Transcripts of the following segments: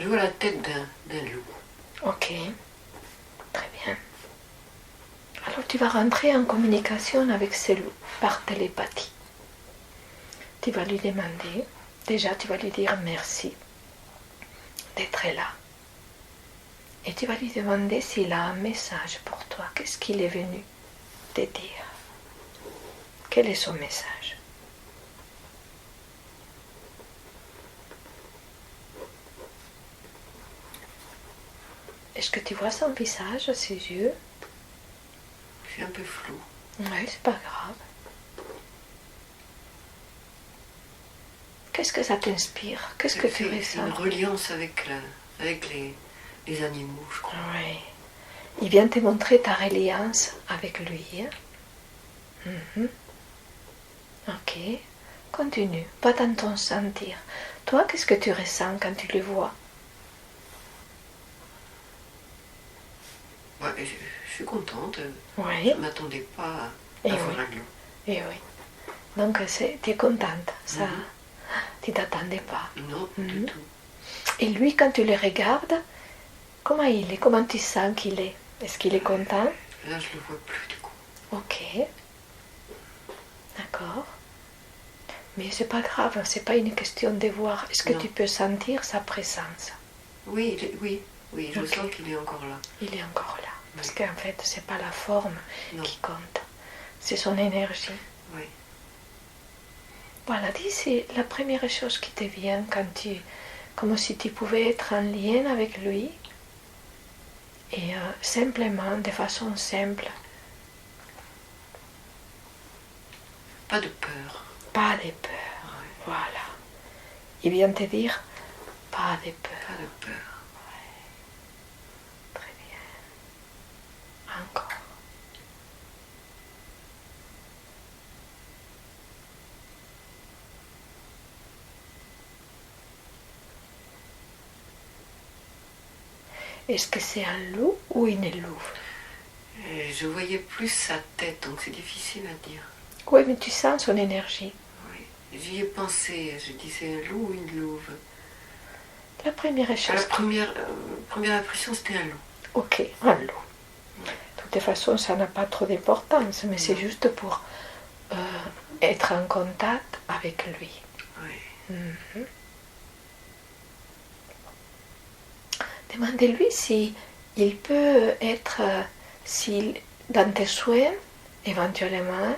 Je vois la tête d'un loup. Ok, très bien. Alors tu vas rentrer en communication avec ce loup par télépathie. Tu vas lui demander, déjà tu vas lui dire merci d'être là. Et tu vas lui demander s'il a un message pour toi. Qu'est-ce qu'il est venu te dire? Quel est son message? Est-ce que tu vois son visage, ses yeux? C'est un peu flou. Oui, c'est pas grave. Qu'est-ce que ça t'inspire? Qu'est-ce que tu C'est ressens? une reliance avec les animaux, je crois. Oui. Il vient te montrer ta reliance avec lui. Hein? Ok. Continue. Pas dans ton sentir. Toi, qu'est-ce que tu ressens quand tu le vois? Ouais, je suis contente. Oui. Je ne m'attendais pas à voir un loup. Et oui. Donc, tu es contente. Ça, tu t'attendais pas. Non, du tout. Et lui, quand tu le regardes, comment il est? Comment tu sens qu'il est? Est-ce qu'il est content? Là, je le vois plus du coup. Ok. D'accord. Mais c'est pas grave, c'est pas une question de voir. Est-ce que tu peux sentir sa présence? Oui, je sens qu'il est encore là. Il est encore là. Parce qu'en fait, c'est pas la forme qui compte. C'est son énergie. Oui. Voilà, dis, c'est la première chose qui te vient quand tu... Comme si tu pouvais être en lien avec lui. Et simplement, de façon simple. Pas de peur. Pas de peur. Ouais. Voilà. Il vient te dire, pas de peur. Pas de peur. Ouais. Très bien. Encore. Est-ce que c'est un loup ou une louve? Je voyais plus sa tête, donc c'est difficile à dire. Oui, mais tu sens son énergie. Oui, j'y ai pensé. Je dis c'est un loup ou une louve? La première chose... La première impression, c'était un loup. Ok, un loup. De toute façon, ça n'a pas trop d'importance, mais c'est juste pour être en contact avec lui. Oui. Demandez-lui si il peut être, dans tes soins, éventuellement,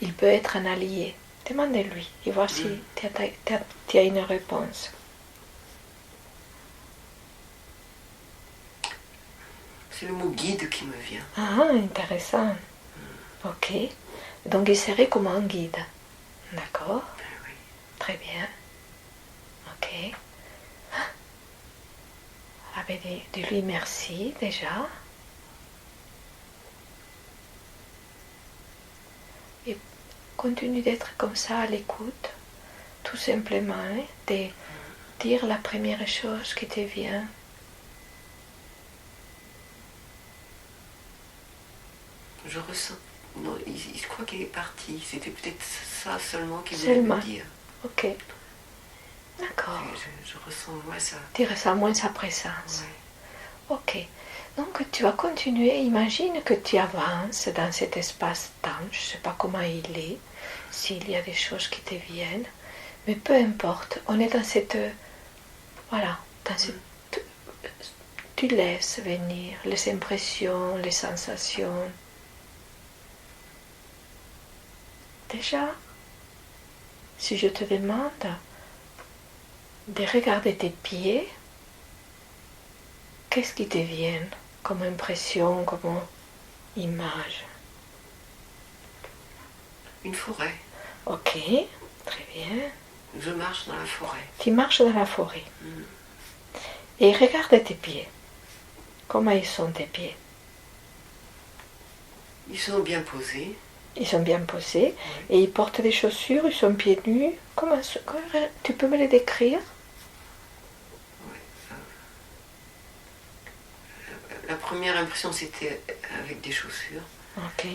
il peut être un allié. Demandez-lui et voir si tu as une réponse. C'est le mot guide qui me vient. Ah, intéressant. Ok. Donc il serait comme un guide. D'accord. Oui. Très bien. Ok. De lui merci déjà. Et continue d'être comme ça à l'écoute. Tout simplement, hein, de dire la première chose qui te vient. Je ressens. Non, je crois qu'il est parti. C'était peut-être ça seulement qu'il voulait me dire. Ok. D'accord. Je ressens moins ça. Tu ressens moins sa présence. Oui. Ok. Donc tu vas continuer. Imagine que tu avances dans cet espace-temps. Je ne sais pas comment il est, s'il y a des choses qui te viennent. Mais peu importe. On est dans cette... Voilà. Dans cette, tu laisses venir les impressions, les sensations. Déjà, si je te demande de regarder tes pieds, qu'est-ce qui te vient comme impression, comme image? Une forêt. Ok, très bien. Je marche dans la forêt. Tu marches dans la forêt. Et regarde tes pieds. Comment ils sont tes pieds? Ils sont bien posés. Ils sont bien posés. Oui. Et ils portent des chaussures, ils sont pieds nus. Comment tu peux me les décrire? La première impression, c'était avec des chaussures. Ok.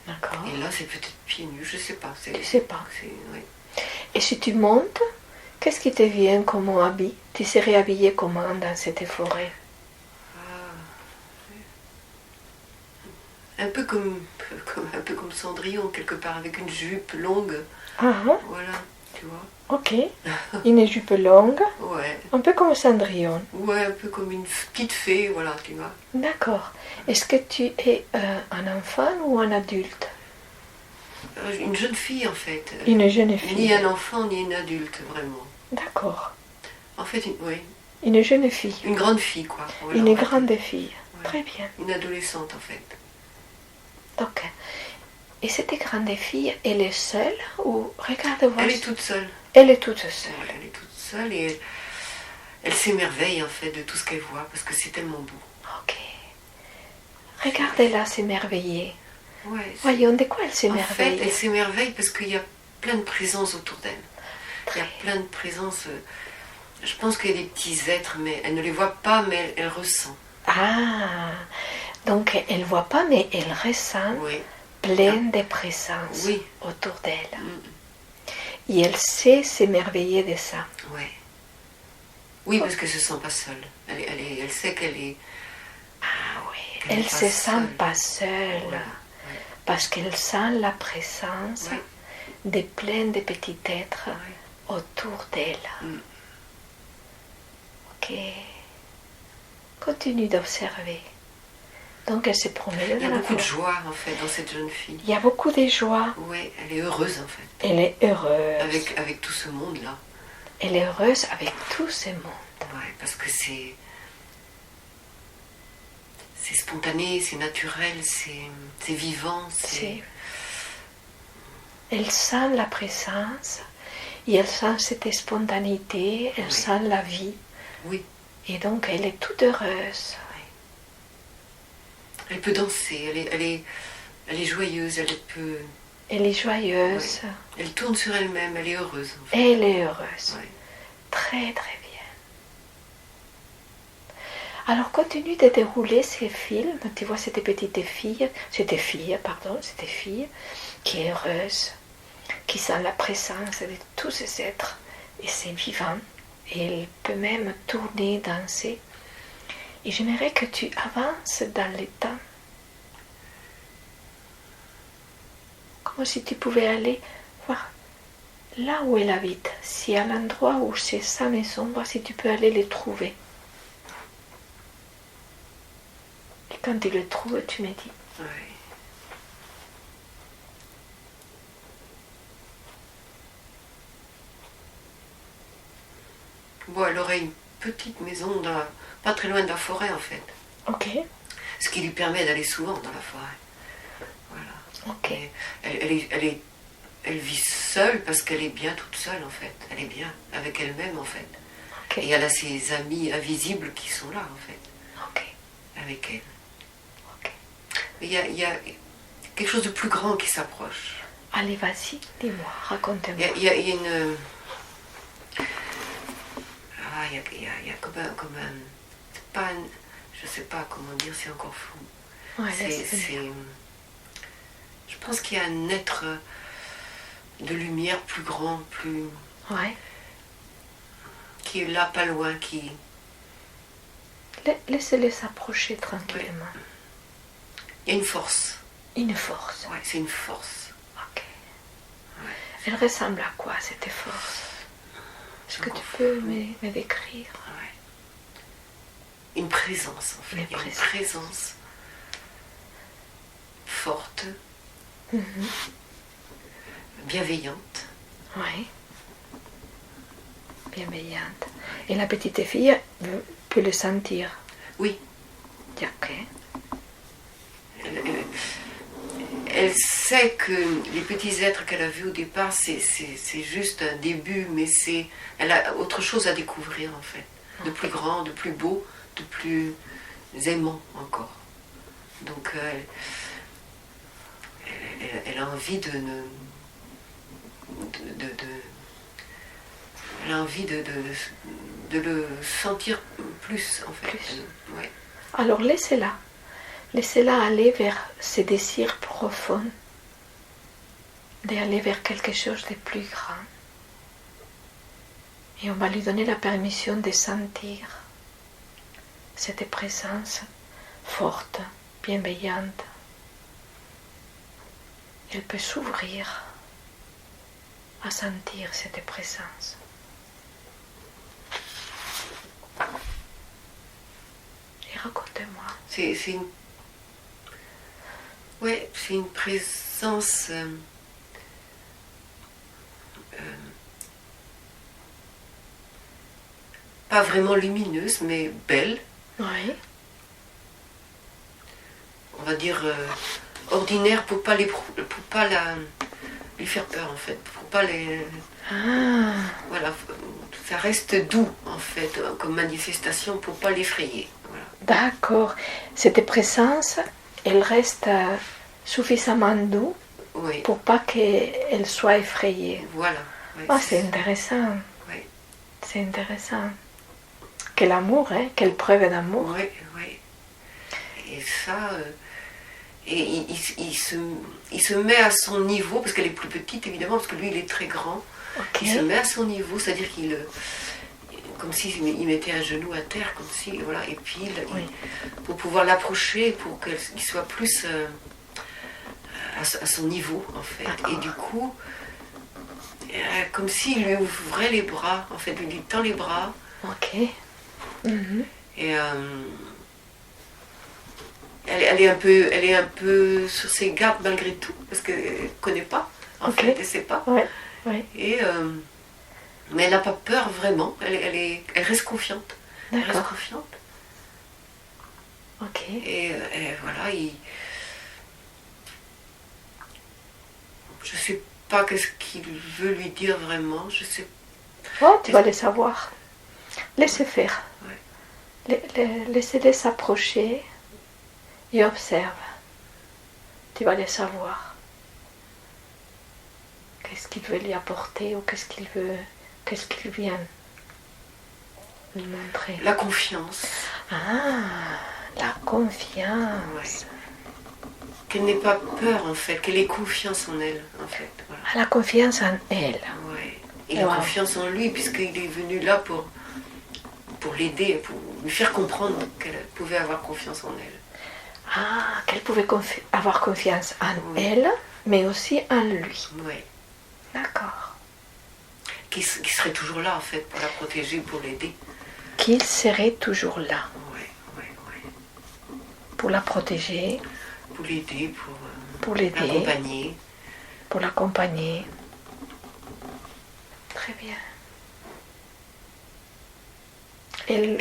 D'accord. Et là, c'est peut-être pieds nus, je sais pas. Tu sais pas. Oui. Et si tu montes, Qu'est-ce qui te vient comme habit? Tu serais habillée comment dans cette forêt? Un peu comme Cendrillon, quelque part, avec une jupe longue. Voilà, tu vois. Ok. Une jupe longue. Ouais. Un peu comme Cendrillon. Ouais, un peu comme une petite fée, voilà, tu vois. D'accord. Est-ce que tu es un enfant ou un adulte? Une jeune fille, en fait. Une jeune fille. Ni un enfant, ni une adulte, vraiment. D'accord. En fait, oui. Une jeune fille. Une grande fille, quoi. Voilà, une grande fille. Ouais. Très bien. Une adolescente, en fait. Donc, et cette grande fille, elle est seule ou regarde-moi. Elle est toute seule. Elle est toute seule. Elle est toute seule et elle s'émerveille, en fait, de tout ce qu'elle voit, parce que c'est tellement beau. Ok. Regardez-la s'émerveiller. Ouais, voyons, de quoi elle s'émerveille? En fait, elle s'émerveille parce qu'il y a plein de présences autour d'elle. Il y a plein de présences. Je pense qu'il y a des petits êtres, mais elle ne les voit pas, mais elle ressent. Ah, donc elle ne voit pas, mais elle ressent plein de présences autour d'elle. Et elle sait s'émerveiller de ça. Ouais. Oui, parce qu'elle ne se sent pas seule. Elle sait qu'elle est... Ah oui, elle ne se sent pas seule. Voilà. Parce qu'elle sent la présence de plein de petits êtres autour d'elle. Ok. Continue d'observer. Donc elle se promène. Il y a beaucoup de joie en fait dans cette jeune fille. Il y a beaucoup de joie. Oui, elle est heureuse en fait. Elle est heureuse. Avec tout ce monde-là. Elle est heureuse avec tout ce monde. Oui, parce que c'est spontané, c'est naturel, c'est vivant. Elle sent la présence et elle sent cette spontanéité, elle sent la vie. Oui. Et donc elle est toute heureuse. Elle peut danser, elle est joyeuse, Elle est joyeuse. Oui. Elle tourne sur elle-même, elle est heureuse. En fait. Elle est heureuse. Oui. Très très bien. Alors continue de dérouler ces films. Tu vois cette petite fille, cette fille qui est heureuse, qui sent la présence de tous ces êtres et c'est vivant. Et elle peut même tourner, danser. Et j'aimerais que tu avances dans le temps. Comme si tu pouvais aller voir là où elle habite. Si à l'endroit où c'est sa maison, voir si tu peux aller les trouver. Et quand tu le trouves, tu me dis. Oui. Bon, elle aurait une petite maison pas très loin de la forêt en fait. Ok. Ce qui lui permet d'aller souvent dans la forêt. Voilà. Ok. Elle vit seule parce qu'elle est bien toute seule en fait. Elle est bien avec elle-même en fait. Okay. Et elle a ses amis invisibles qui sont là en fait. Ok. Avec elle. Ok. Mais il y a quelque chose de plus grand qui s'approche. Allez, vas-y, dis-moi, raconte-moi. Il y a une... il y a comme un pas je sais pas comment dire, c'est encore fou. Ouais, je pense qu'il y a un être de lumière plus grand, plus qui est là pas loin, qui laissez-les s'approcher tranquillement. Il y a une force. Une force. Ouais, c'est une force. Ok. Ouais. Elle ressemble à quoi cette force? Est-ce que tu peux me décrire? Ouais. Une présence en fait. Une présence forte, bienveillante. Oui. Bienveillante. Et la petite fille peut le sentir? Oui. Ok. Elle sait que les petits êtres qu'elle a vus au départ, c'est juste un début, mais elle a autre chose à découvrir en fait. De plus grand, de plus beau, de plus aimant encore. Donc elle a envie elle a envie de le sentir plus en fait. Ouais. Alors laissez-la. Laissez-la aller vers ses désirs profonds, d'aller vers quelque chose de plus grand. Et on va lui donner la permission de sentir cette présence forte, bienveillante. Elle peut s'ouvrir à sentir cette présence. Et racontez-moi. C'est une présence pas vraiment lumineuse, mais belle. Oui. On va dire ordinaire pour pas lui faire peur en fait, pour pas les. Voilà, ça reste doux en fait comme manifestation pour pas l'effrayer. Voilà. D'accord. Cette présence, elle reste suffisamment douce pour pas qu'elle soit effrayée. Voilà. Ouais, c'est intéressant. Oui. C'est intéressant. Quel amour, hein? Quelle preuve d'amour. Oui, oui. Et ça, il se met à son niveau, parce qu'elle est plus petite évidemment, parce que lui il est très grand. Okay. Il se met à son niveau, c'est-à-dire comme s'il mettait un genou à terre, comme si, voilà, et puis pour pouvoir l'approcher, pour qu'il soit plus à son niveau en fait. Et du coup, comme s'il lui ouvrait les bras, en fait, il lui tend les bras. Ok. Mm-hmm. Et elle est un peu sur ses gardes malgré tout, parce qu'elle ne connaît pas, en fait, elle ne sait pas. Ouais. Et, mais elle n'a pas peur vraiment, elle reste confiante. Elle reste confiante. Ok. Et voilà, je ne sais pas qu'est-ce qu'il veut lui dire vraiment, je sais. Oh, tu vas le savoir. Laissez faire. Ouais. Laissez-les s'approcher et observe. Tu vas le savoir. Qu'est-ce qu'il veut lui apporter ou qu'est-ce qu'il vient lui montrer. La confiance. Ah, la confiance. Ouais. Qu'elle n'ait pas peur en fait, qu'elle ait confiance en elle en fait. Voilà. Ah, la confiance en elle. Ouais. Et la confiance en lui puisqu'il est venu là pour l'aider, pour lui faire comprendre qu'elle pouvait avoir confiance en elle. Ah, qu'elle pouvait avoir confiance en elle, mais aussi en lui. Oui. D'accord. Qui serait toujours là en fait pour la protéger, pour l'aider. Qu'il serait toujours là. Oui. Pour la protéger. Pour l'aider, pour l'aider. L'accompagner. Pour l'accompagner. Très bien. Elle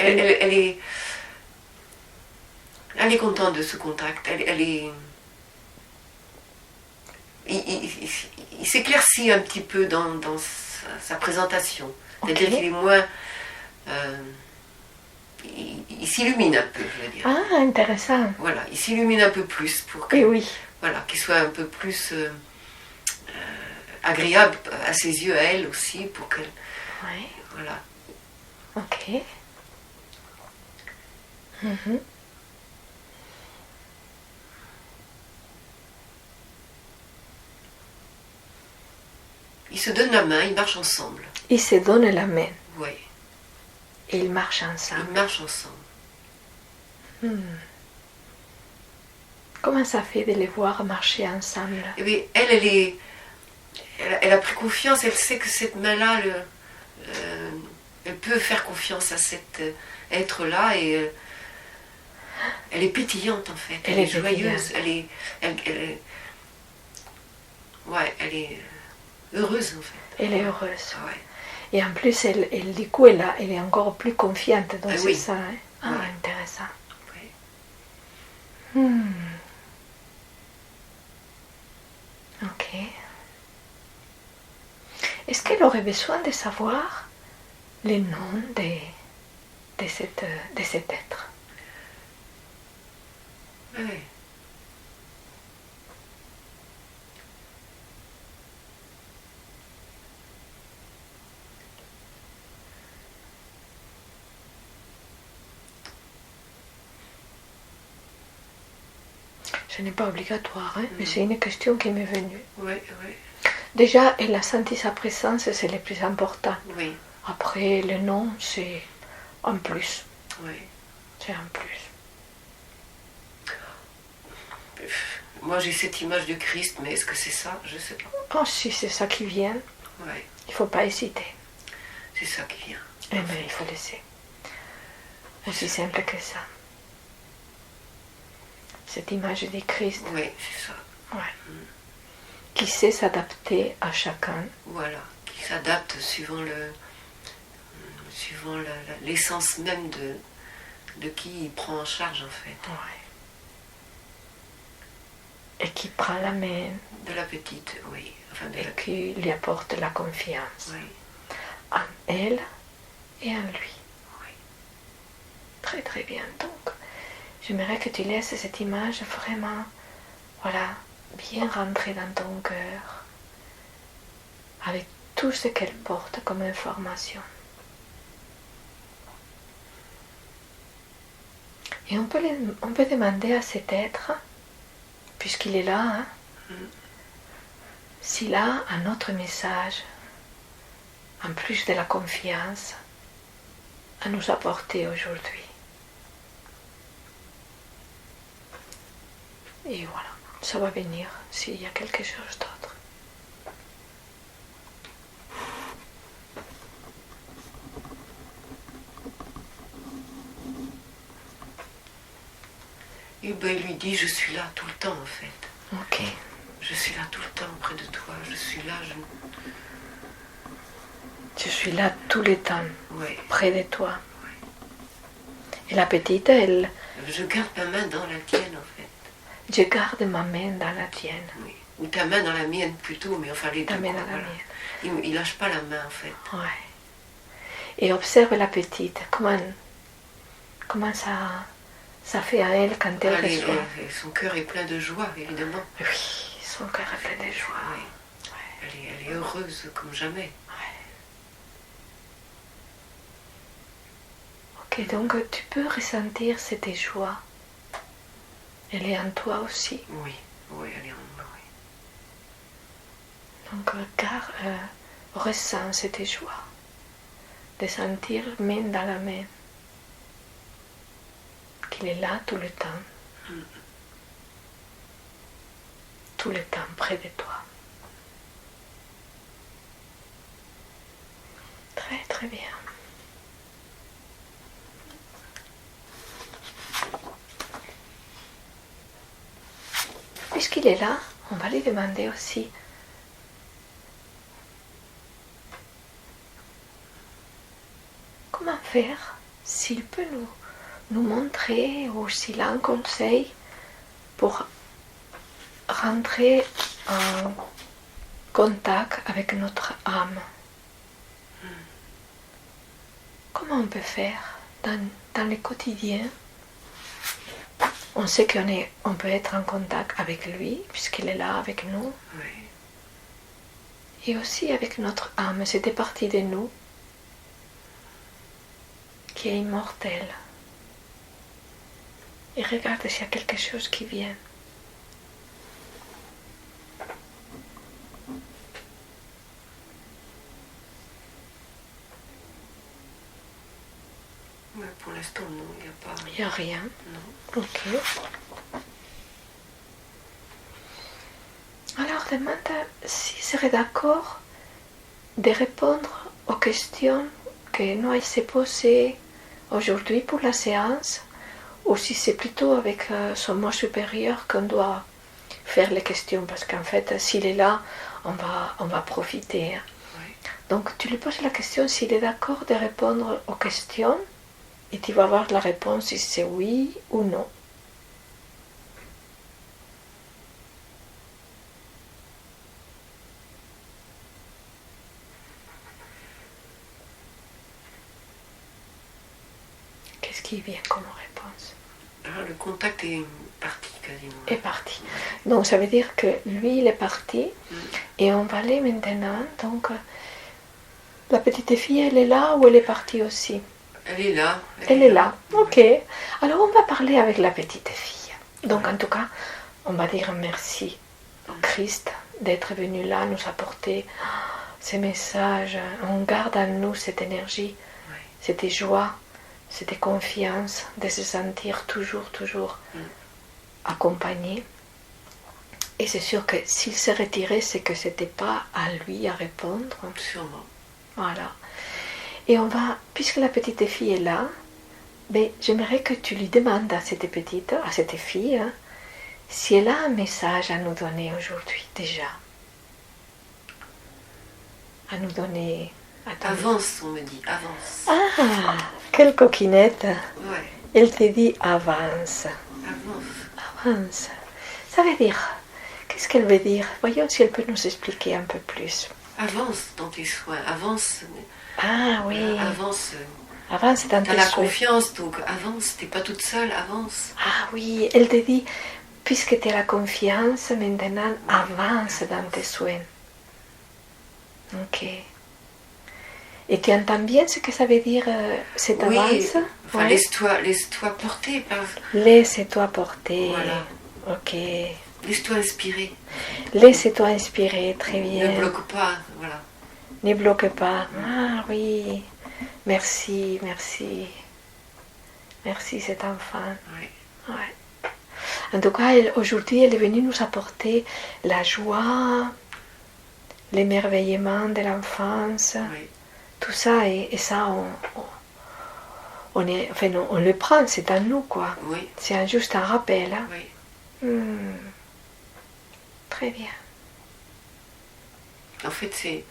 est contente de ce contact. Il s'éclaircit un petit peu dans sa présentation. C'est-à-dire qu'il est moins... il s'illumine un peu, je veux dire. Ah, intéressant. Voilà, il s'illumine un peu plus pour que, voilà, qu'il soit un peu plus agréable à ses yeux, à elle aussi, pour qu'elle... Oui. Voilà. Ok. Mm-hmm. Ils se donnent la main, ils marchent ensemble. Ils se donnent la main. Oui. Et ils marchent ensemble. Ils marchent ensemble. Comment ça fait de les voir marcher ensemble? Eh bien, elle a pris confiance, elle sait que cette main-là, elle peut faire confiance à cet être-là et elle est pétillante en fait, elle est joyeuse, elle est heureuse en fait. Elle est heureuse. Ouais. Et en plus, elle du coup, elle est encore plus confiante dans ça. Hein? Ah, ouais. Intéressant. Oui. Ok. Est-ce qu'elle aurait besoin de savoir le nom de cet être? Oui. Ce n'est pas obligatoire, hein, mais c'est une question qui m'est venue. Oui. Déjà, elle a senti sa présence, c'est le plus important. Oui. Après, le nom, c'est un plus. Oui. C'est un plus. Moi, j'ai cette image de Christ, mais est-ce que c'est ça? Je ne sais pas. Oh, si c'est ça qui vient, Oui, il ne faut pas hésiter. c'est ça qui vient. Eh bien, il faut laisser. Aussi simple que ça. Cette image du Christ. Oui, c'est ça. Ouais. Qui sait s'adapter à chacun. Voilà, qui s'adapte suivant l'essence même de qui il prend en charge en fait. Ouais. Et qui prend la main. De la petite, oui. Enfin, qui lui apporte la confiance. Oui. En elle et en lui. Oui. Très très bien. Donc, j'aimerais que tu laisses cette image vraiment, voilà, bien rentrer dans ton cœur, avec tout ce qu'elle porte comme information. Et on peut demander à cet être, puisqu'il est là, hein, s'il a un autre message, en plus de la confiance, à nous apporter aujourd'hui. Et voilà, ça va venir s'il y a quelque chose d'autre. Et ben, il lui dit, je suis là tout le temps en fait. Ok. Je suis là tout le temps près de toi. Je suis là, Je suis là tout le temps, ouais. Près de toi. Ouais. Et la petite, elle... Je garde ma main dans la tienne en fait. Je garde ma main dans la tienne. Oui. Ou ta main dans la mienne plutôt, mais enfin les deux. Ta main dans la voilà. mienne. Il lâche pas la main en fait. Ouais. Et observe la petite, comment ça fait à elle quand elle reçoit. Son cœur est plein de joie, évidemment. Oui, son cœur est plein de joie. Oui. Ouais. Elle est heureuse comme jamais. Ok, donc tu peux ressentir cette joie. Elle est en toi aussi. Oui, oui, elle est en moi. Oui. Donc, ressens cette joie de sentir main dans la main qu'il est là tout le temps. Tout le temps près de toi. Très très bien. Puisqu'il est là, on va lui demander aussi comment faire, s'il peut nous montrer ou s'il a un conseil pour rentrer en contact avec notre âme. Comment on peut faire dans le quotidien? On sait qu'on peut être en contact avec lui, puisqu'il est là avec nous. Oui. Et aussi avec notre âme, cette partie de nous qui est immortelle. Et regarde s'il y a quelque chose qui vient. Mais pour l'instant, non, il n'y a pas... Il n'y a rien. Non. Ok. Alors demande s'il serait d'accord de répondre aux questions que nous s'est posées aujourd'hui pour la séance, ou si c'est plutôt avec son moi supérieur qu'on doit faire les questions, parce qu'en fait, s'il est là, on va profiter. Oui. Donc tu lui poses la question s'il est d'accord de répondre aux questions, et tu vas voir la réponse si c'est oui ou non. Qu'est-ce qui vient comme réponse? Alors, le contact est parti quasiment. Est parti. Donc ça veut dire que lui il est parti et on va aller maintenant. Donc la petite fille elle est là ou elle est partie aussi? Elle est là. Elle est là. Ok. Alors on va parler avec la petite fille. Donc en tout cas on va dire merci au Christ d'être venu là nous apporter ces messages, on garde en nous cette énergie, cette joie, cette confiance de se sentir toujours accompagné. Et c'est sûr que s'il se retirait, c'est que ce n'était pas à lui à répondre. Sûrement. Voilà. Et on va, puisque la petite fille est là, ben, j'aimerais que tu lui demandes à cette fille, hein, si elle a un message à nous donner aujourd'hui, déjà. À nous donner... Avance, on me dit, avance. Ah, quelle coquinette. Ouais. Elle te dit avance. Avance. Avance. Ça veut dire... Qu'est-ce qu'elle veut dire? Voyons si elle peut nous expliquer un peu plus. Avance dans tes soins, avance. Ah oui. Avance. Avance dans tes soins. T'as la confiance, donc avance, t'es pas toute seule, avance. Ah oui, elle te dit, puisque tu as la confiance, maintenant avance dans tes soins. Ok. Et tu entends bien ce que ça veut dire, cette avance? Enfin, laisse-toi porter par... Laisse-toi porter. Voilà. Ok. Laisse-toi inspirer. Laisse-toi inspirer, très bien. Ne bloque pas, voilà. Ne bloque pas. Ah oui. Merci, merci. Merci cet enfant. Oui. Ouais. En tout cas, aujourd'hui, elle est venue nous apporter la joie, l'émerveillement de l'enfance. Oui. Tout ça, et ça, on le prend, c'est à nous, quoi. Oui. C'est juste un rappel. Hein. Oui. Très bien. En fait, c'est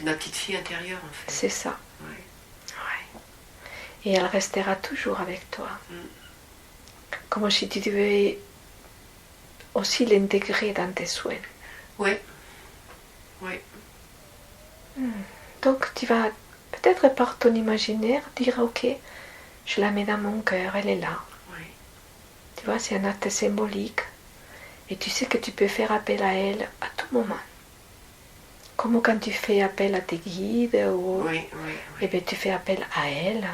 ma petite fille intérieure, en fait. C'est ça. Oui. Ouais. Et elle restera toujours avec toi. Comme si tu devais aussi l'intégrer dans tes soins. Oui. Oui. Donc tu vas peut-être par ton imaginaire dire ok, je la mets dans mon cœur, elle est là. Oui. Tu vois, c'est un acte symbolique. Et tu sais que tu peux faire appel à elle à tout moment. Comme quand tu fais appel à tes guides ou... Oui. Eh bien, tu fais appel à elle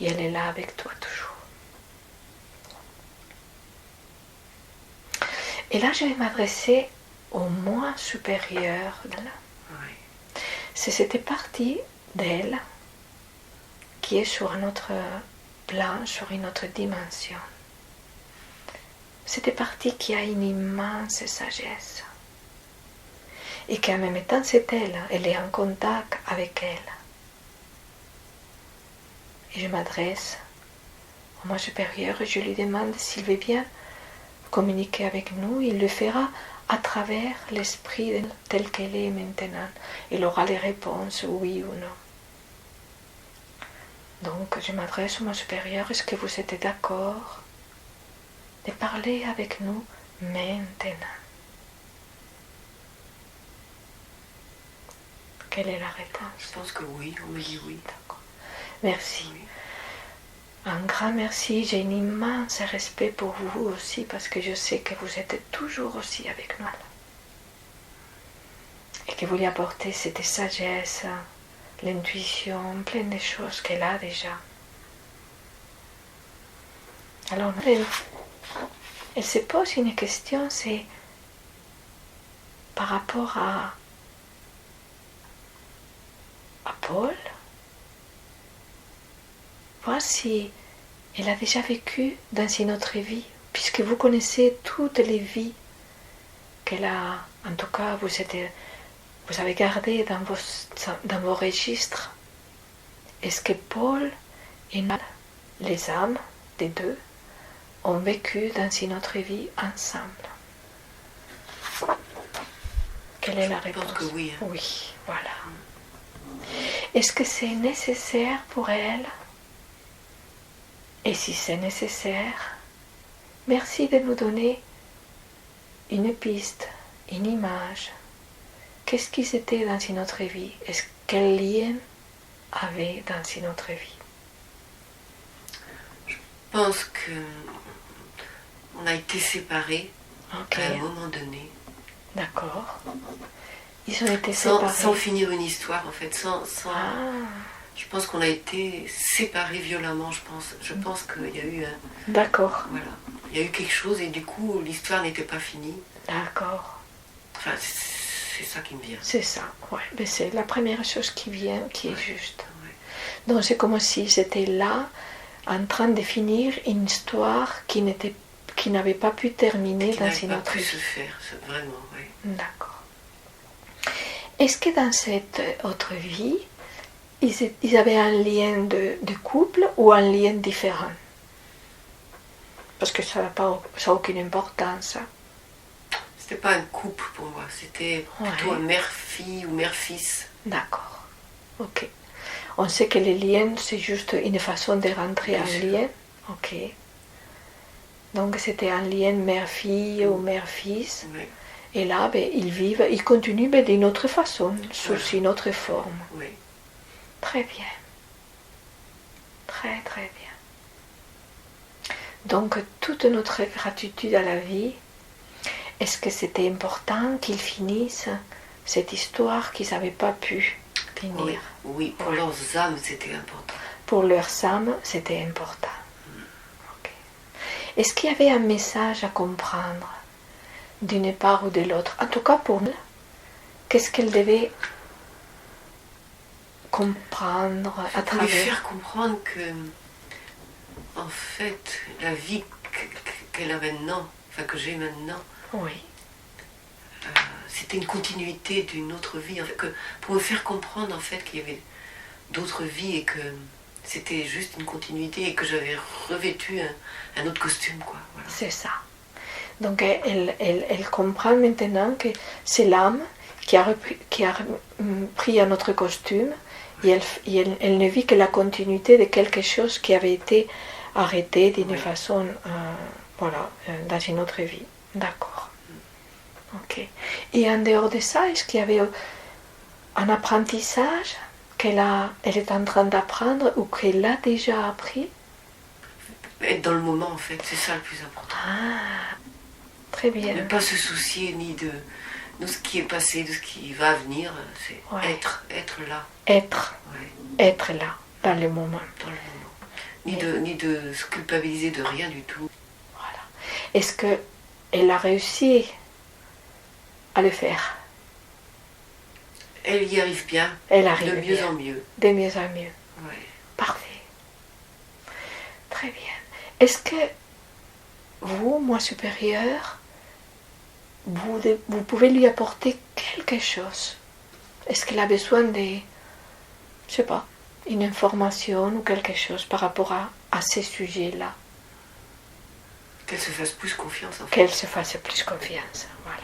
et elle est là avec toi toujours. Et là, je vais m'adresser au moi supérieur. Oui. C'est cette partie d'elle qui est sur un autre plan, sur une autre dimension. Cette partie qui a une immense sagesse. Et qu'en même temps, c'est elle. Elle est en contact avec elle. Et je m'adresse au moi supérieur et je lui demande s'il veut bien communiquer avec nous. Il le fera à travers l'esprit tel qu'elle est maintenant. Il aura les réponses, oui ou non. Donc, je m'adresse au moi supérieur. Est-ce que vous êtes d'accord de parler avec nous maintenant? Quelle est la réponse? Je pense que oui, on me dit oui. D'accord. Merci. Oui. Un grand merci. J'ai un immense respect pour vous aussi parce que je sais que vous êtes toujours aussi avec nous. Et que vous lui apportez cette sagesse, l'intuition, plein de choses qu'elle a déjà. Alors, elle se pose une question, c'est par rapport à Paul, voir si elle a déjà vécu dans une autre vie, puisque vous connaissez toutes les vies qu'elle a, en tout cas vous avez gardé dans vos registres. Est-ce que Paul et les âmes des deux ont vécu dans une autre vie ensemble? Quelle est la réponse? Je pense que oui. Hein. Oui, voilà. Est-ce que c'est nécessaire pour elle? Et si c'est nécessaire, merci de nous donner une piste, une image. Qu'est-ce qui c'était dans une autre vie? Est-ce quel lien avait dans une autre vie? Je pense que on a été séparés à un moment donné. D'accord. Ils ont été séparés. Sans finir une histoire, en fait. Je pense qu'on a été séparés violemment, je pense. Je pense qu'il y a eu un... D'accord. Voilà. Il y a eu quelque chose et du coup, l'histoire n'était pas finie. D'accord. Enfin, c'est ça qui me vient. C'est ça, ouais. Mais c'est la première chose qui vient, qui est juste. Ouais. Donc c'est comme si j'étais là, en train de finir une histoire qui n'avait pas pu terminer dans une autre pu vie. se faire, vraiment, oui. D'accord. Est-ce que dans cette autre vie, ils avaient un lien de couple ou un lien différent? Parce que ça n'a aucune importance. C'était pas un couple pour moi, c'était plutôt un mère-fille ou mère-fils. D'accord. Ok. On sait que les liens, c'est juste une façon de rentrer en lien. Ok. Donc c'était un lien mère-fille ou mère-fils. Oui. Et là, ils continuent d'une autre façon, sous une autre forme. Oui. Très bien. Très très bien. Donc toute notre gratitude à la vie, est-ce que c'était important qu'ils finissent cette histoire qu'ils n'avaient pas pu finir? Oui, pour leurs âmes, c'était important. Pour leurs âmes, c'était important. Okay. Est-ce qu'il y avait un message à comprendre d'une part ou de l'autre? En tout cas pour nous, qu'est-ce qu'elle devait comprendre à travers? Lui faire comprendre que, en fait, la vie qu'elle a maintenant, enfin que j'ai maintenant, oui. C'était une continuité d'une autre vie. En fait, pour me faire comprendre en fait qu'il y avait d'autres vies et que c'était juste une continuité et que j'avais revêtu un autre costume, quoi. Voilà. C'est ça. Donc elle comprend maintenant que c'est l'âme qui a pris un autre costume et elle ne vit que la continuité de quelque chose qui avait été arrêté d'une façon, dans une autre vie. D'accord. Ok. Et en dehors de ça, est-ce qu'il y avait un apprentissage elle est en train d'apprendre ou qu'elle a déjà appris? Être dans le moment, en fait, c'est ça le plus important. Ah, très bien. Ne pas se soucier ni de ce qui est passé, de ce qui va venir, c'est être là. Être là, dans le moment. Dans le moment. Ni de se culpabiliser de rien du tout. Voilà. Est-ce qu'elle a réussi à le faire? Elle y arrive bien. Elle arrive de mieux bien. en mieux. De mieux en mieux. Ouais. Parfait. Très bien. Est-ce que vous, moi supérieur, vous pouvez lui apporter quelque chose? Est-ce qu'elle a besoin de, je sais pas, une information ou quelque chose par rapport à ces sujets-là? Qu'elle se fasse plus confiance, en fait. Qu'elle se fasse plus confiance, voilà.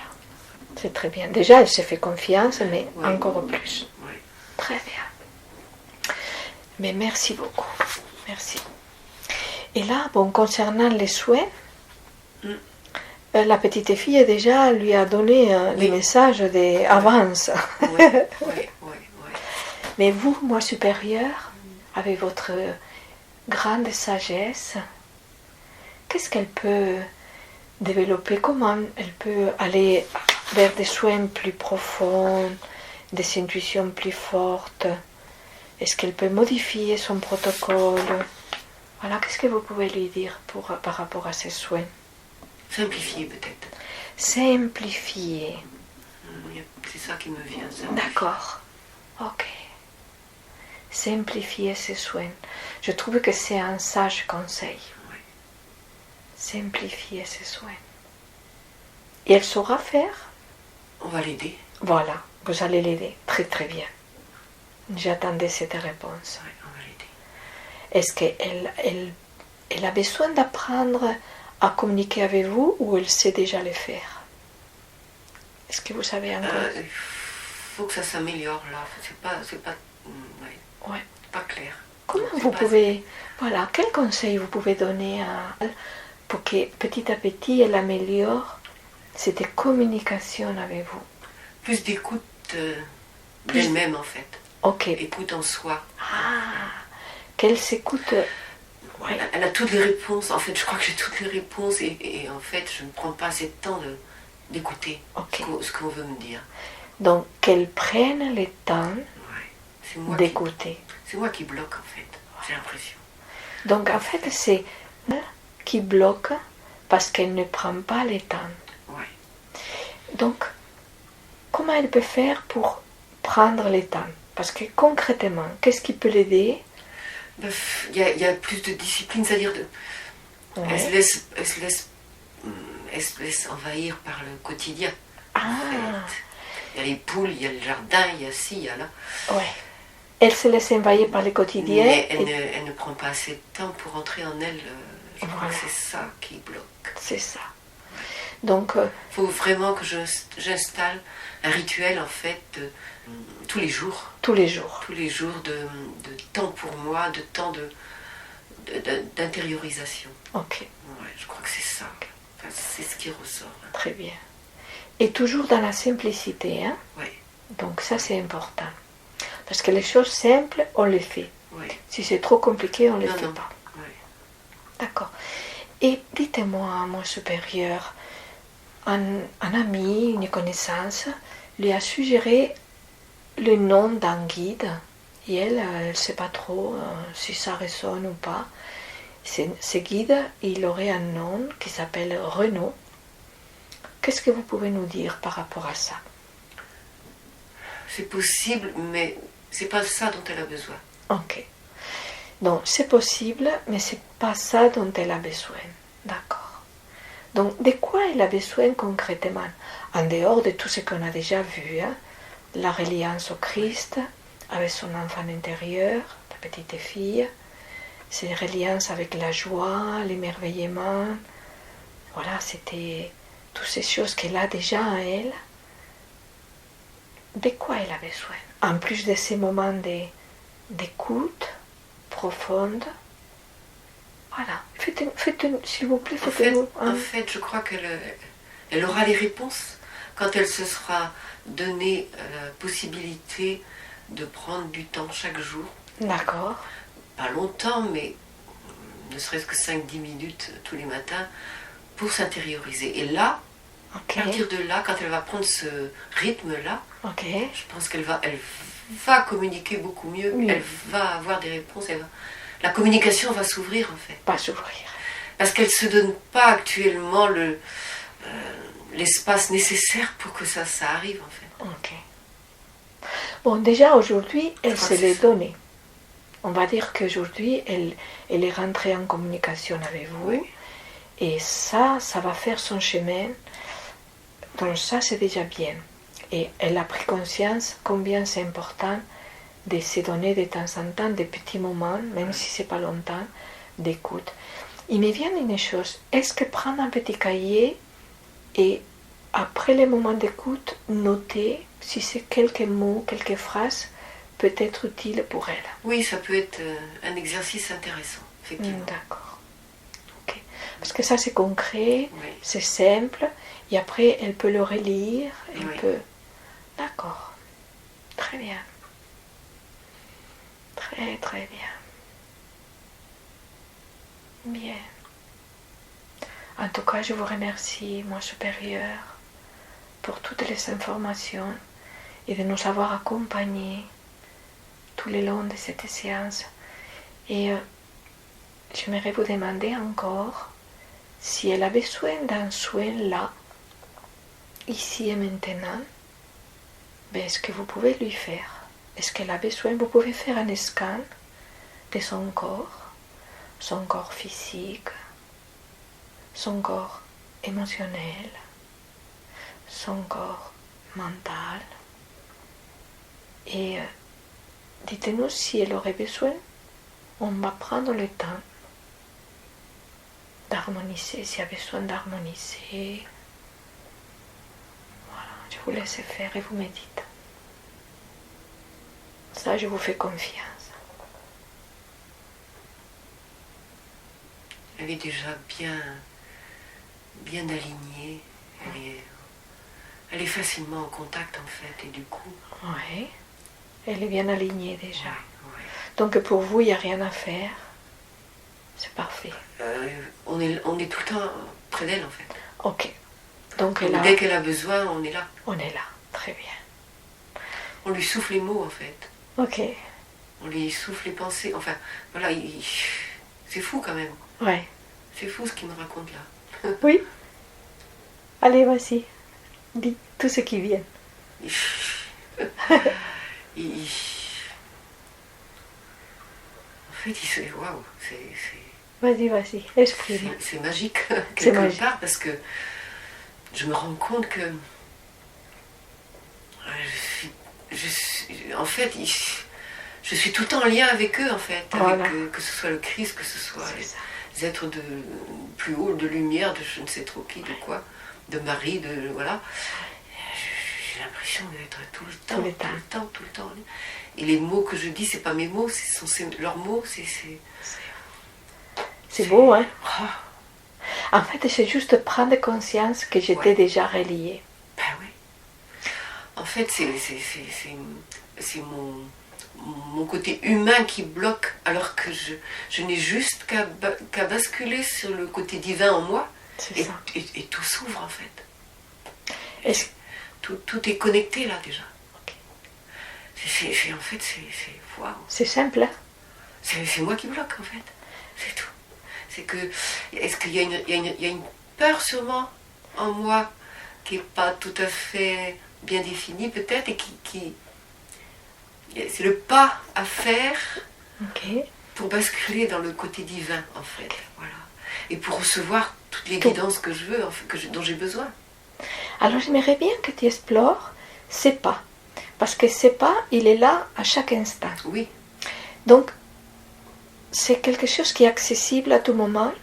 C'est très bien. Déjà, elle se fait confiance, mais encore plus. Oui. Très bien. Mais merci beaucoup. Merci. Et là, concernant les soins, la petite fille déjà lui a donné les messages d'avance. Oui. Mais vous, moi supérieur, avec votre grande sagesse, qu'est-ce qu'elle peut développer? Comment elle peut aller vers des soins plus profonds, des intuitions plus fortes? Est-ce qu'elle peut modifier son protocole? Voilà, qu'est-ce que vous pouvez lui dire par rapport à ces soins? Simplifier peut-être. Simplifier. C'est ça qui me vient. D'accord. Ok. Simplifier ses soins. Je trouve que c'est un sage conseil. Oui. Simplifier ses soins. Et elle saura faire? On va l'aider. Voilà, vous allez l'aider. Très très bien. J'attendais cette réponse. Oui, on va l'aider. Est-ce qu'elle a besoin d'apprendre à communiquer avec vous ou elle sait déjà le faire? Est-ce que vous savez encore? Il faut que ça s'améliore là. C'est pas pas clair. Comment vous pouvez... Voilà, quel conseil vous pouvez donner pour que petit à petit elle améliore cette communication avec vous? Plus d'écoute d'elle-même en fait. Ok. Écoute en soi. Ah, qu'elle s'écoute. Ouais. Elle a toutes les réponses. En fait, je crois que j'ai toutes les réponses et en fait, je ne prends pas assez de temps d'écouter ce qu'on veut me dire. Donc, qu'elle prenne le temps d'écouter. C'est moi qui bloque en fait, j'ai l'impression. Donc, en fait, c'est elle qui bloque parce qu'elle ne prend pas le temps. Ouais. Donc, comment elle peut faire pour prendre le temps? Parce que concrètement, qu'est-ce qui peut l'aider? Il y a plus de discipline, c'est-à-dire elle se laisse envahir par le quotidien. En fait. Il y a les poules, il y a le jardin, il y a ci, il y a là. Ouais. Elle se laisse envahir par le quotidien. Mais elle ne prend pas assez de temps pour entrer en elle. Je crois que c'est ça qui bloque. C'est ça. Donc, il faut vraiment que j'installe un rituel en fait tous les jours. Tous les jours. Tous les jours de temps pour moi, de temps d'intériorisation. Ok. Ouais, je crois que c'est ça. Enfin, c'est ce qui ressort. Très bien. Et toujours dans la simplicité. Hein? Oui. Donc ça c'est important. Parce que les choses simples, on les fait. Oui. Si c'est trop compliqué, on ne les fait pas. Oui. D'accord. Et dites-moi, mon supérieur, un ami, une connaissance, lui a suggéré le nom d'un guide. Et elle ne sait pas trop si ça résonne ou pas. Ce guide, il aurait un nom qui s'appelle Renaud. Qu'est-ce que vous pouvez nous dire par rapport à ça? C'est possible, mais c'est pas ça dont elle a besoin. Ok. Donc c'est possible, mais c'est pas ça dont elle a besoin. D'accord. Donc de quoi elle a besoin concrètement? En dehors de tout ce qu'on a déjà vu, hein? La reliance au Christ, avec son enfant intérieur, la petite fille, ses reliances avec la joie, l'émerveillement. Voilà, c'était toutes ces choses qu'elle a déjà en elle. De quoi elle a besoin? En plus de ces moments d'écoute profonde. Voilà. S'il vous plaît, faites-nous. En fait, je crois qu'elle aura les réponses quand elle se sera donné la possibilité de prendre du temps chaque jour. D'accord. Pas longtemps, mais ne serait-ce que 5-10 minutes tous les matins pour s'intérioriser. Et là, à partir de là, quand elle va prendre ce rythme-là, je pense qu'elle va communiquer beaucoup mieux, elle va avoir des réponses, la communication va s'ouvrir en fait. Va s'ouvrir. Parce qu'elle ne se donne pas actuellement l'espace nécessaire pour que ça arrive en fait. Ok. Bon, déjà aujourd'hui, elle se l'est donnée. On va dire qu'aujourd'hui, elle est rentrée en communication avec vous. Oui. Et ça va faire son chemin. Donc ça, c'est déjà bien. Et elle a pris conscience combien c'est important de se donner de temps en temps des petits moments, même si c'est pas longtemps, d'écoute. Il me vient une chose. Est-ce que prendre un petit cahier et après les moments d'écoute, noter si c'est quelques mots, quelques phrases peut être utile pour elle? Oui, ça peut être un exercice intéressant, effectivement. D'accord. Ok. Parce que ça, c'est concret, c'est simple. Et après, elle peut le relire, elle peut... D'accord. Très bien. Très, très bien. Bien. En tout cas, je vous remercie, mon supérieur, pour toutes les informations et de nous avoir accompagnés tout le long de cette séance. Et j'aimerais vous demander encore si elle a besoin d'un soin là, ici et maintenant, ben, est-ce que vous pouvez lui faire? Est-ce qu'elle a besoin? Vous pouvez faire un scan de son corps physique, son corps émotionnel, son corps mental. Et dites-nous si elle aurait besoin. On va prendre le temps d'harmoniser, s'il y a besoin d'harmoniser. Voilà, je vous laisse faire et vous méditez. Ça, je vous fais confiance. Elle est déjà bien alignée. Elle est facilement en contact en fait, et du coup... Oui, elle est bien alignée déjà. Oui. Donc pour vous, il n'y a rien à faire. C'est parfait. On est tout le temps près d'elle en fait. Ok. Donc dès qu'elle a besoin, on est là. On est là, très bien. On lui souffle les mots en fait. Ok. On lui souffle les pensées. Enfin, voilà, c'est fou quand même. Ouais. C'est fou ce qu'il me raconte là. Oui. Allez, vas-y. Dis tout ce qui vient. il- en fait, waouh, Vas-y, exprime. c'est magique C'est quelque magique. part parce que je me rends compte que en fait, je suis tout le temps en lien avec eux, en fait, Voilà. avec, que ce soit le Christ, que ce soit C'est ça. les êtres de plus haut, de lumière, de je ne sais trop qui, de quoi, de Marie, de voilà. J'ai l'impression d'être tout le temps, tout le temps. Et les mots que je dis, c'est pas mes mots, ce sont leurs mots, C'est beau, hein? Oh, En fait, c'est juste prendre conscience que j'étais déjà reliée. ben oui. En fait, c'est mon côté humain qui bloque, alors que je n'ai juste qu'à basculer sur le côté divin en moi, C'est ça. et tout s'ouvre en fait. Est-ce- Tout est connecté là déjà. Ok. En fait, waouh. C'est simple, hein? C'est moi qui bloque en fait. C'est tout. C'est que. Est-ce qu'il y a il y a une peur sûrement en moi qui n'est pas tout à fait bien définie peut-être et c'est le pas à faire Ok. pour basculer dans le côté divin en fait. Voilà. Et pour recevoir toutes les Tout. guidances que je veux, en fait, dont j'ai besoin. Alors j'aimerais bien que tu explores ces pas. Parce que ces pas, il est là à chaque instant. Oui, Donc, c'est quelque chose qui est accessible à tout moment.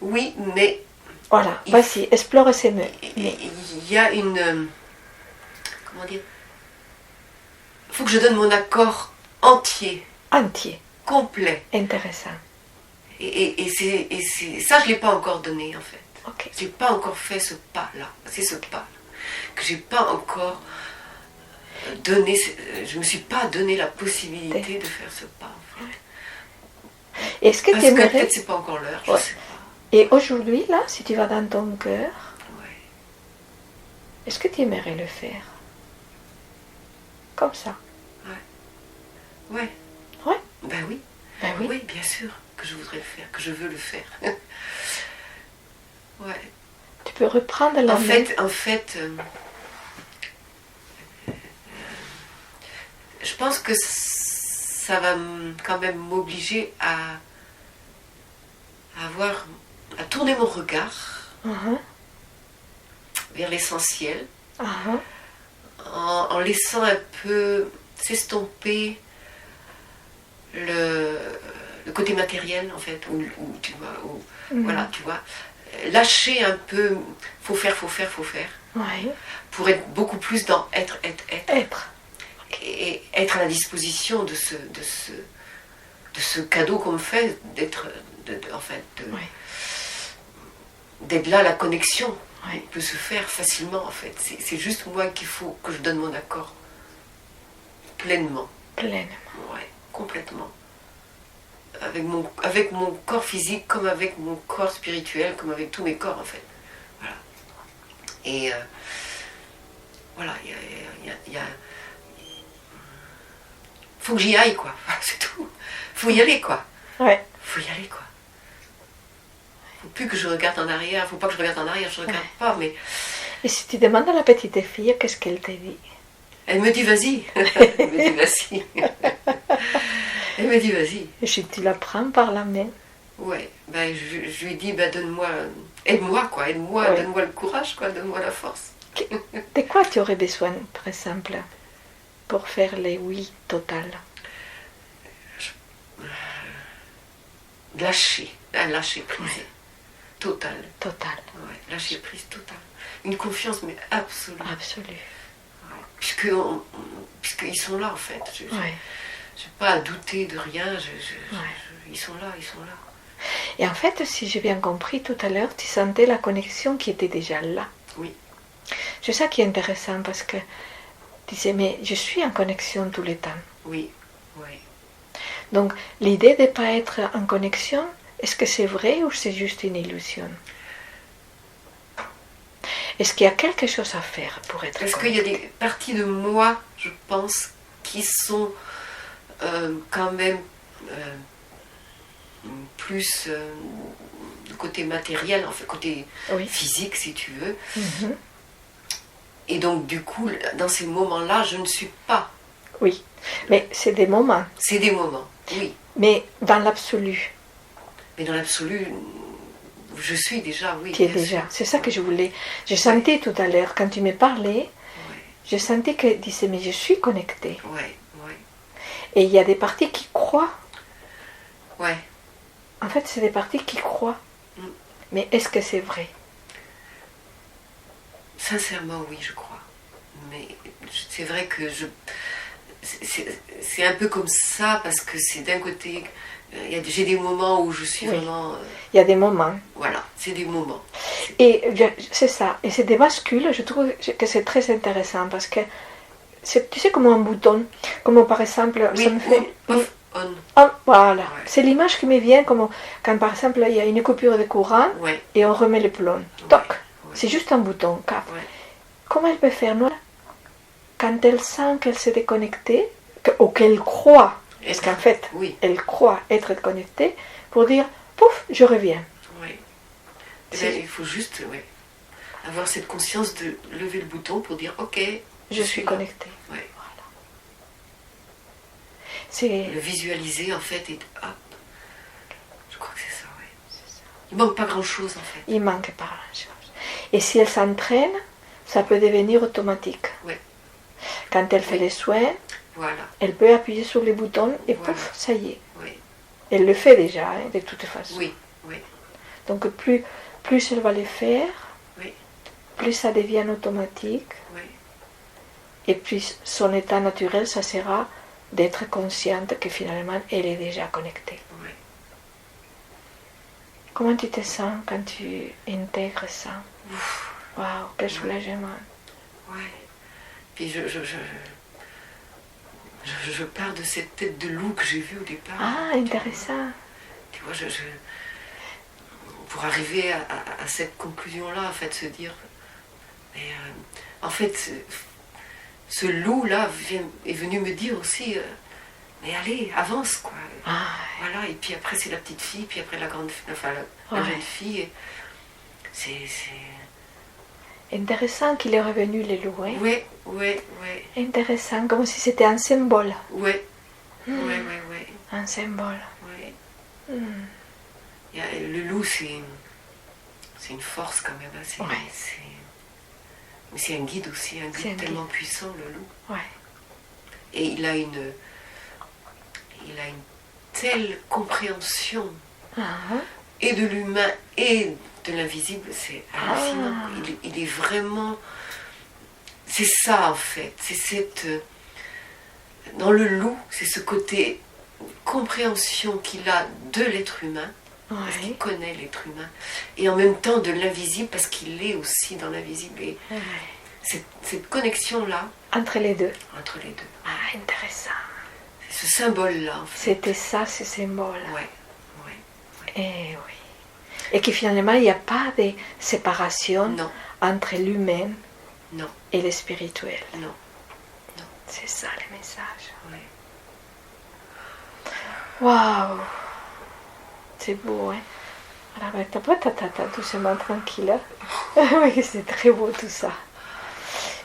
oui, mais Voilà, Il- vas-y, explore ces mots. il y a une. Comment dire? Il faut que je donne mon accord entier, Entier, complet. intéressant. Ça, je ne l'ai pas encore donné en fait. Ok. J'ai pas encore fait ce pas-là. C'est ce pas que j'ai pas encore donné. Je me suis pas donné la possibilité de faire ce pas. En fait. Est-ce que Parce tu que aimerais... peut-être c'est pas encore l'heure. Je Ouais. sais pas. Et aujourd'hui, là, si tu vas dans ton cœur, Ouais. est-ce que tu aimerais le faire? Comme ça. Ouais. Ouais. Ben oui. Ben oui. Oui, bien sûr que je voudrais le faire, que je veux le faire. Ouais. Tu peux reprendre la En main. fait, je pense que ça va quand même m'obliger à tourner mon regard Mhm. vers l'essentiel, Mhm. en laissant un peu s'estomper le côté matériel en fait, tu vois, Mhm. voilà, tu vois, lâcher un peu, faut faire, Oui. pour être beaucoup plus dans être, Être. et être à la disposition de ce cadeau qu'on me fait d'être, en fait, Oui. d'être là, la connexion Oui. peut se faire facilement en fait. C'est juste moi qu'il faut que je donne mon accord pleinement, Pleinement. ouais, complètement. Avec mon corps physique comme avec mon corps spirituel, comme avec tous mes corps en fait. Voilà. Et voilà, il y a faut que j'y aille quoi, c'est tout. Faut y aller quoi. Ouais. Faut y aller quoi. Faut plus que je regarde en arrière, faut pas que je regarde en arrière, je regarde pas, mais Et si tu demandes à la petite fille, qu'est-ce qu'elle te dit? elle me dit vas-y. Elle me dit vas-y. Elle me dit vas-y. Et si tu la prends par la main? Ouais, ben, je lui dis ben, donne-moi, aide-moi quoi, aide-moi, Ouais. donne-moi le courage quoi, donne-moi la force. De quoi tu aurais besoin, par exemple, pour faire les oui total? Lâcher, un lâcher prise. Ouais. Total. Total. Ouais, lâcher prise totale. Une confiance mais absolue. Absolu. Ouais. Puisqu'ils sont là en fait. Je n'ai Ouais. pas à douter de rien. Ouais. Ils sont là, ils sont là. Et en fait, si j'ai bien compris tout à l'heure, tu sentais la connexion qui était déjà là. Oui. C'est ça qui est intéressant parce que tu disais, mais je suis en connexion tout le temps. Oui, oui. Donc, l'idée de ne pas être en connexion, est-ce que c'est vrai ou c'est juste une illusion? Est-ce qu'il y a quelque chose à faire pour être Parce qu'il y a connecté? des parties de moi, je pense, qui sont quand même plus du côté matériel, en fait, côté Oui. physique, si tu veux. Mhm. Et donc, du coup, dans ces moments-là, je ne suis pas. Oui, mais c'est des moments. C'est des moments, oui. Mais dans l'absolu, Mais dans l'absolu, je suis déjà, oui. tu es bien déjà. sûr. C'est ça que je voulais. Je sentais tout à l'heure, quand tu me parlais, Ouais, je sentais que tu disais, mais je suis connectée. ouais, ouais. Et il y a des parties qui croient. Ouais. En fait, c'est des parties qui croient. Mm. Mais est-ce que c'est vrai? Sincèrement, oui, je crois. Mais c'est vrai que c'est un peu comme ça parce que c'est d'un côté, j'ai des moments où je suis Oui. vraiment, Il y a des moments. voilà, c'est des moments. Et c'est ça. Et c'est des bascules, je trouve que c'est très intéressant parce que tu sais, comme un bouton. Comme par exemple, Oui, ça me fait. off, on. Ah, voilà. Ouais. C'est l'image qui me vient comme quand par exemple il y a une coupure de courant Ouais, et on remet le plomb. Toc. ouais. C'est juste un bouton. Cap. Ouais. Comment elle peut faire, non? Quand elle sent qu'elle s'est déconnectée, ou qu'elle croit, parce qu'en fait, Oui, elle croit être connectée, pour dire, pouf, je reviens. oui. Eh bien, il faut juste avoir cette conscience de lever le bouton pour dire ok, Je suis là. connectée. Ouais. Voilà. C'est Le visualiser en fait et hop. Je crois que c'est ça, ouais. Il manque pas grand chose en fait. il manque pas grand-chose. Et si elle s'entraîne, ça peut devenir automatique. Ouais. Quand elle fait Oui. les soins, Voilà. elle peut appuyer sur les boutons et Voilà. pouf, ça y est. Oui, Elle le fait déjà, hein, de toute façon. oui, oui, Donc plus elle va les faire, oui, plus ça devient automatique. oui. Et puis son état naturel, ça sera d'être consciente que finalement, elle est déjà connectée. Oui. Comment tu te sens quand tu intègres ça? Ouf, Waouh, quel soulagement. ouais. Puis je pars de cette tête de loup que j'ai vue au départ. Ah, intéressant. Tu vois, pour arriver à cette conclusion-là, en fait, se dire, mais, en fait, ce loup-là est venu me dire aussi, mais allez, avance, quoi. Ah, Voilà, et puis après, c'est la petite fille, puis après la grande fille, enfin, la Ouais. jeune fille. Et c'est... intéressant qu'il est revenu les loups. Hein? Ouais, ouais, ouais, Intéressant, comme si c'était un symbole. ouais, Hmm. ouais, ouais, ouais, Un symbole. ouais. Hmm. Le loup, c'est une force quand même. Hein. Ouais. Mais c'est un guide aussi, un C'est un guide tellement puissant, le loup. Ouais. Et il a une telle compréhension Ah, et de l'humain et de l'invisible, c'est hallucinant. Ah. Il est vraiment... C'est ça en fait, c'est cette... Dans le loup, c'est ce côté compréhension qu'il a de l'être humain, parce ouais. qu'il connaît l'être humain, et en même temps de l'invisible, parce qu'il est aussi dans l'invisible. Et Ouais. cette connexion-là, Entre les deux. entre les deux, Ah, intéressant. c'est ce symbole-là en fait. C'était ça, ce symbole. Ouais, ouais. Et oui. Et que finalement, il n'y a pas de séparation Non, entre l'humain non, et le spirituel. non. C'est ça le message. Ouais. Waouh! C'est beau, hein? Alors, après, t'as doucement, tranquille. Hein? Oui, c'est très beau tout ça.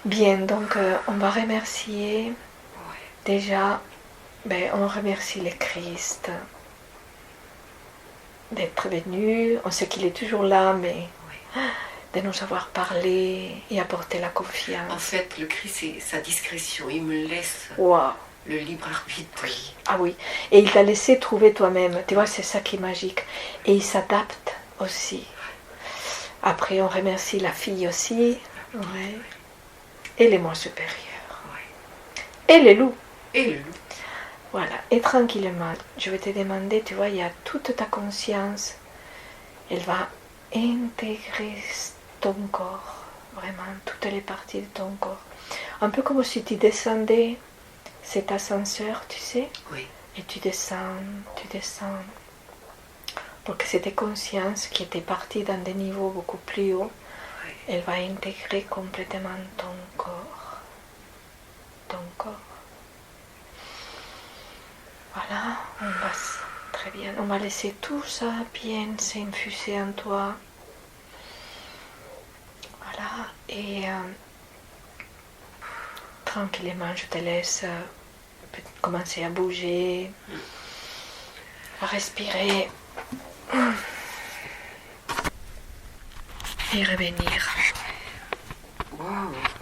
Bien, donc on va remercier. Ouais. Déjà, on remercie le Christ d'être venu. On sait qu'il est toujours là, mais Ouais. de nous avoir parlé et apporter la En confiance. fait, le Christ, c'est sa discrétion. Il me laisse Waouh! le libre arbitre. Ah oui, et il t'a laissé trouver toi-même. Tu vois, c'est ça qui est magique. Et il s'adapte aussi. Après, on remercie la fille aussi. Ouais. Et les moi supérieurs. Ouais. Et les loups. Et le loup. Voilà. Et tranquillement, je vais te demander, tu vois, il y a toute ta conscience. Elle va intégrer ton corps. Vraiment, toutes les parties de ton corps. Un peu comme si tu descendais cet ascenseur, tu sais. Oui. Et tu descends. Pour que cette conscience qui était partie dans des niveaux beaucoup plus hauts, Ouais. elle va intégrer complètement ton corps. Ton corps. Voilà, très bien. On va laisser tout ça bien s'infuser en toi. Voilà, et tranquillement, je te laisse commencer à bouger, à respirer et revenir. Waouh.